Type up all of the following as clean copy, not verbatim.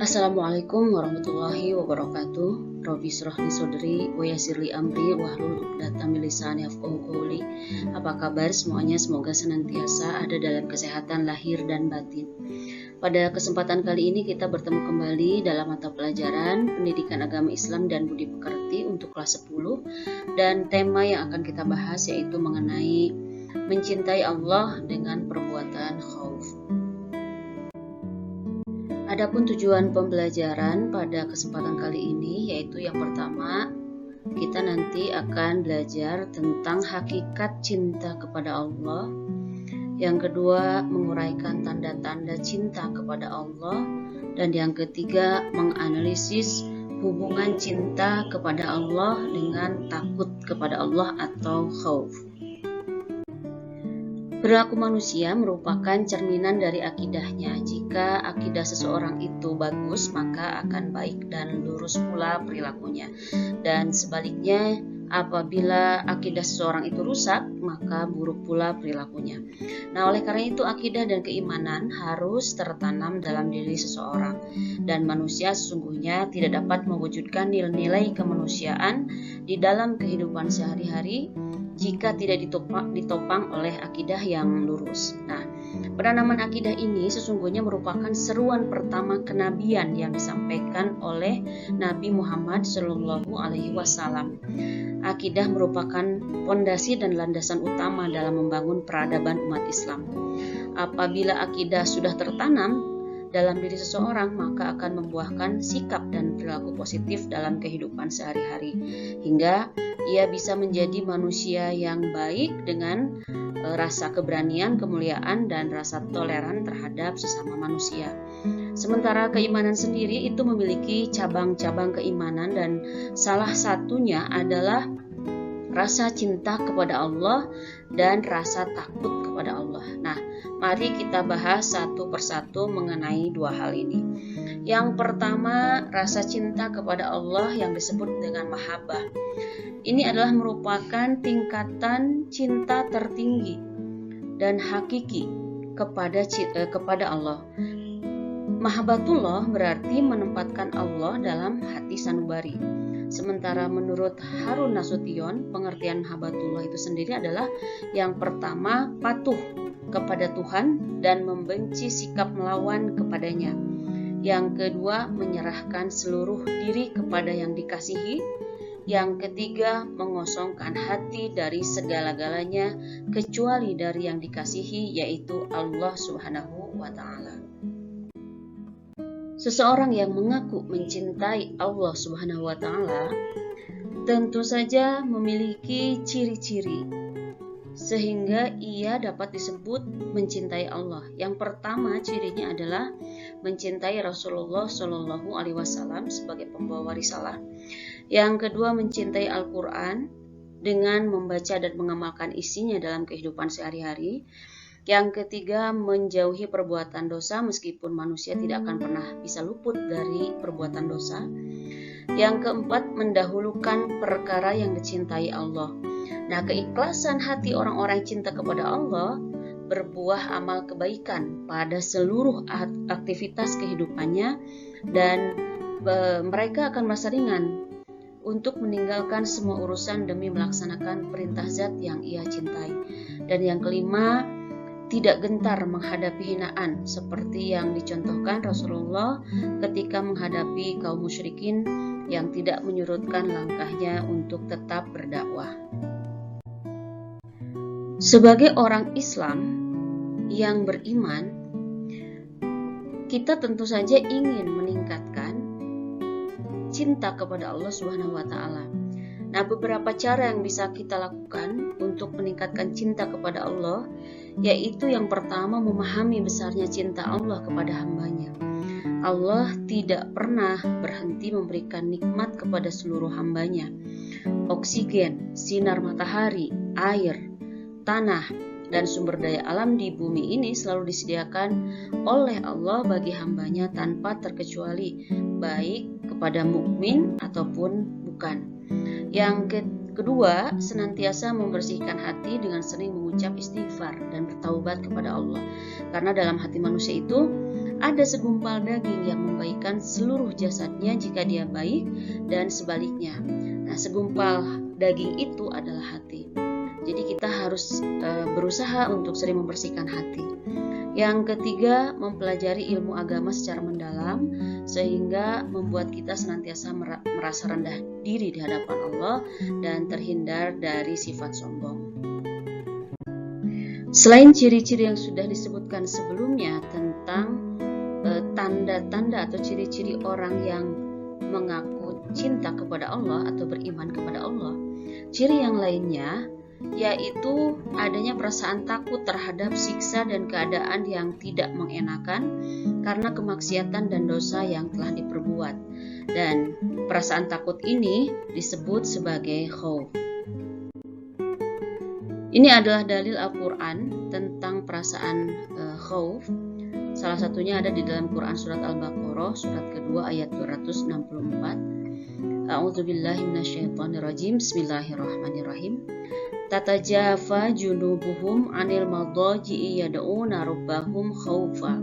Assalamualaikum warahmatullahi wabarakatuh. Rabbi shrah li sadri wa yassir li amri wahlul 'uqdatam min lisani yafqahu qawli. Apa kabar semuanya? Semoga senantiasa ada dalam kesehatan lahir dan batin. Pada kesempatan kali ini kita bertemu kembali dalam mata pelajaran Pendidikan Agama Islam dan Budi Pekerti untuk kelas 10, dan tema yang akan kita bahas yaitu mengenai mencintai Allah dengan perbuatan khauf. Adapun tujuan pembelajaran pada kesempatan kali ini yaitu yang pertama, kita nanti akan belajar tentang hakikat cinta kepada Allah. Yang kedua, menguraikan tanda-tanda cinta kepada Allah. Dan yang ketiga, menganalisis hubungan cinta kepada Allah dengan takut kepada Allah atau khauf. Perilaku manusia merupakan cerminan dari akidahnya. Jika akidah seseorang itu bagus, maka akan baik dan lurus pula perilakunya. Dan sebaliknya, apabila akidah seseorang itu rusak, maka buruk pula perilakunya. Nah, oleh karena itu akidah dan keimanan harus tertanam dalam diri seseorang. Dan manusia sesungguhnya tidak dapat mewujudkan nilai-nilai kemanusiaan di dalam kehidupan sehari-hari jika tidak ditopang oleh akidah yang lurus. Nah, penanaman akidah ini sesungguhnya merupakan seruan pertama kenabian yang disampaikan oleh Nabi Muhammad SAW. Akidah merupakan pondasi dan landasan utama dalam membangun peradaban umat Islam. Apabila akidah sudah tertanam dalam diri seseorang, maka akan membuahkan sikap dan perilaku positif dalam kehidupan sehari-hari, hingga ia bisa menjadi manusia yang baik dengan rasa keberanian, kemuliaan, dan rasa toleran terhadap sesama manusia. Sementara keimanan sendiri itu memiliki cabang-cabang keimanan, dan salah satunya adalah rasa cinta kepada Allah dan rasa takut kepada Allah. Nah, mari kita bahas satu persatu mengenai dua hal ini. Yang pertama, rasa cinta kepada Allah yang disebut dengan mahabbah. Ini adalah merupakan tingkatan cinta tertinggi dan hakiki kepada Allah. Mahabbatullah berarti menempatkan Allah dalam hati sanubari. Sementara menurut Harun Nasution, pengertian mahabbatullah itu sendiri adalah yang pertama, patuh kepada Tuhan dan membenci sikap melawan kepadanya. Yang kedua, menyerahkan seluruh diri kepada yang dikasihi. Yang ketiga, mengosongkan hati dari segala-galanya kecuali dari yang dikasihi, yaitu Allah Subhanahu wa Ta'ala. Seseorang yang mengaku mencintai Allah Subhanahu wa Ta'ala tentu saja memiliki ciri-ciri sehingga ia dapat disebut mencintai Allah. Yang pertama, cirinya adalah mencintai Rasulullah Shallallahu Alaihi Wasallam sebagai pembawa risalah. Yang kedua, mencintai Al-Quran dengan membaca dan mengamalkan isinya dalam kehidupan sehari-hari. Yang ketiga, menjauhi perbuatan dosa meskipun manusia tidak akan pernah bisa luput dari perbuatan dosa. Yang keempat, mendahulukan perkara yang dicintai Allah. Nah, keikhlasan hati orang-orang cinta kepada Allah berbuah amal kebaikan pada seluruh aktivitas kehidupannya, dan mereka akan merasa ringan untuk meninggalkan semua urusan demi melaksanakan perintah zat yang ia cintai. Dan yang kelima, tidak gentar menghadapi hinaan seperti yang dicontohkan Rasulullah ketika menghadapi kaum musyrikin yang tidak menyurutkan langkahnya untuk tetap berdakwah. Sebagai orang Islam yang beriman, kita tentu saja ingin meningkatkan cinta kepada Allah Subhanahu wa Ta'ala. Nah, beberapa cara yang bisa kita lakukan untuk meningkatkan cinta kepada Allah, yaitu yang pertama, memahami besarnya cinta Allah kepada hambanya. Allah tidak pernah berhenti memberikan nikmat kepada seluruh hambanya. Oksigen, sinar matahari, air, tanah, dan sumber daya alam di bumi ini selalu disediakan oleh Allah bagi hambanya tanpa terkecuali, baik kepada mukmin ataupun bukan. Yang Kedua, senantiasa membersihkan hati dengan sering mengucap istighfar dan bertaubat kepada Allah. Karena dalam hati manusia itu ada segumpal daging yang membaikkan seluruh jasadnya jika dia baik, dan sebaliknya. Nah, segumpal daging itu adalah hati. Jadi kita harus berusaha untuk sering membersihkan hati. Yang ketiga, mempelajari ilmu agama secara mendalam sehingga membuat kita senantiasa merasa rendah diri di hadapan Allah dan terhindar dari sifat sombong. Selain ciri-ciri yang sudah disebutkan sebelumnya tentang tanda-tanda atau ciri-ciri orang yang mengaku cinta kepada Allah atau beriman kepada Allah, ciri yang lainnya yaitu adanya perasaan takut terhadap siksa dan keadaan yang tidak mengenakan karena kemaksiatan dan dosa yang telah diperbuat. Dan perasaan takut ini disebut sebagai khauf. Ini adalah dalil Al-Quran tentang perasaan khauf. Salah satunya ada di dalam Quran surat Al-Baqarah surat kedua ayat 264. A'udzubillahi minasyaitonirrajim. Bismillahirrahmanirrahim. Tatajafa junubuhum 'anil madaji'i yad'una rabbahum khaufa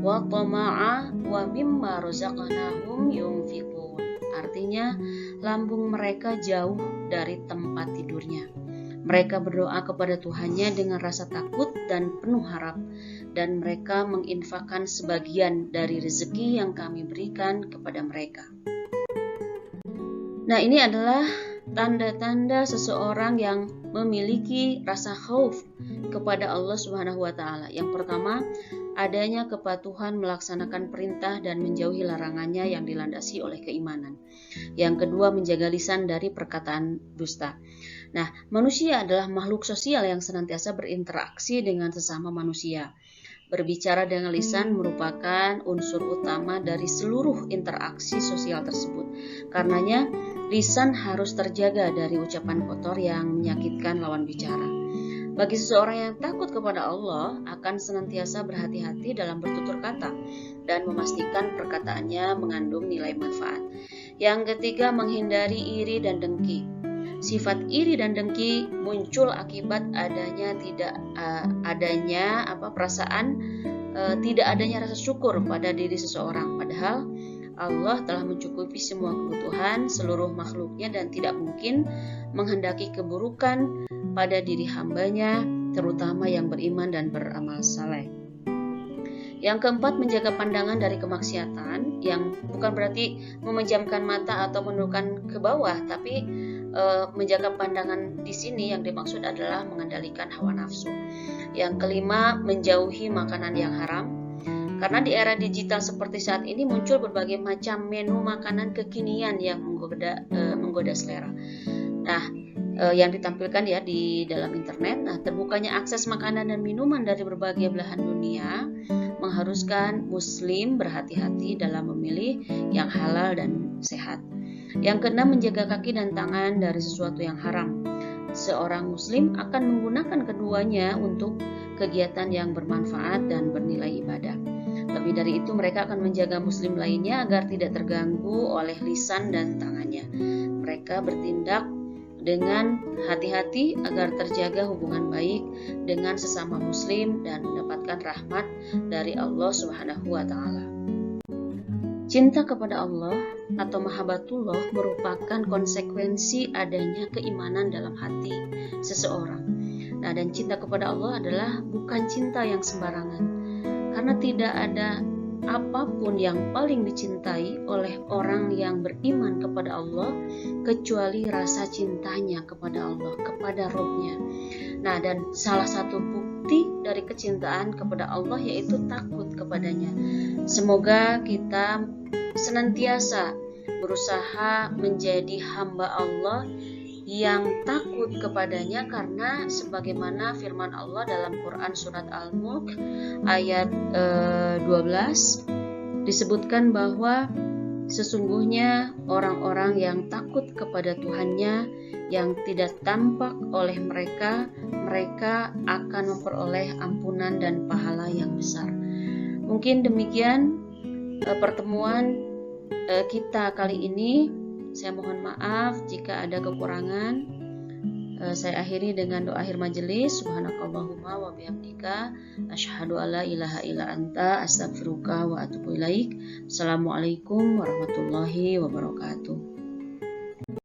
wa tama'a wa mimma razaqnahum yunfiqun. Artinya, lambung mereka jauh dari tempat tidurnya. Mereka berdoa kepada Tuhannya dengan rasa takut dan penuh harap, dan mereka menginfakkan sebagian dari rezeki yang kami berikan kepada mereka. Nah, ini adalah tanda-tanda seseorang yang memiliki rasa khauf kepada Allah Subhanahu wa taala. Yang pertama, adanya kepatuhan melaksanakan perintah dan menjauhi larangannya yang dilandasi oleh keimanan. Yang kedua, menjaga lisan dari perkataan dusta. Nah, manusia adalah makhluk sosial yang senantiasa berinteraksi dengan sesama manusia. Berbicara dengan lisan merupakan unsur utama dari seluruh interaksi sosial tersebut. Karenanya, lisan harus terjaga dari ucapan kotor yang menyakitkan lawan bicara. Bagi seseorang yang takut kepada Allah, akan senantiasa berhati-hati dalam bertutur kata dan memastikan perkataannya mengandung nilai manfaat. Yang ketiga, menghindari iri dan dengki. Sifat iri dan dengki muncul akibat tidak adanya rasa syukur pada diri seseorang. Padahal Allah telah mencukupi semua kebutuhan seluruh makhluknya dan tidak mungkin menghendaki keburukan pada diri hambanya, terutama yang beriman dan beramal saleh. Yang keempat, menjaga pandangan dari kemaksiatan, yang bukan berarti memejamkan mata atau menundukkan ke bawah, tapi menjaga pandangan di sini yang dimaksud adalah mengendalikan hawa nafsu. Yang kelima, menjauhi makanan yang haram. Karena di era digital seperti saat ini muncul berbagai macam menu makanan kekinian yang menggoda selera. Nah, yang ditampilkan ya di dalam internet. Nah, terbukanya akses makanan dan minuman dari berbagai belahan dunia mengharuskan Muslim berhati-hati dalam memilih yang halal dan sehat. Yang keenam, menjaga kaki dan tangan dari sesuatu yang haram. Seorang Muslim akan menggunakan keduanya untuk kegiatan yang bermanfaat dan bernilai ibadah. Lebih dari itu, mereka akan menjaga Muslim lainnya agar tidak terganggu oleh lisan dan tangannya. Mereka bertindak dengan hati-hati agar terjaga hubungan baik dengan sesama Muslim dan mendapatkan rahmat dari Allah Subhanahu wa taala. Cinta kepada Allah atau mahabbatullah merupakan konsekuensi adanya keimanan dalam hati seseorang. Nah, dan cinta kepada Allah adalah bukan cinta yang sembarangan, karena tidak ada apapun yang paling dicintai oleh orang yang beriman kepada Allah kecuali rasa cintanya kepada Allah, kepada Rabb-nya. Nah, dan salah satu bukti dari kecintaan kepada Allah yaitu takut kepadanya. Semoga kita senantiasa berusaha menjadi hamba Allah yang takut kepadanya, karena sebagaimana firman Allah dalam Quran surat Al-Mulk ayat 12 disebutkan bahwa sesungguhnya orang-orang yang takut kepada Tuhannya yang tidak tampak oleh mereka akan memperoleh ampunan dan pahala yang besar. Mungkin demikian pertemuan kita kali ini. Saya mohon maaf jika ada kekurangan. Saya akhiri dengan doa akhir majelis. Subhanakallahumma wa bihamdika asyhadu alla ilaha illa anta astaghfiruka wa atubu ilaik. Assalamualaikum warahmatullahi wabarakatuh.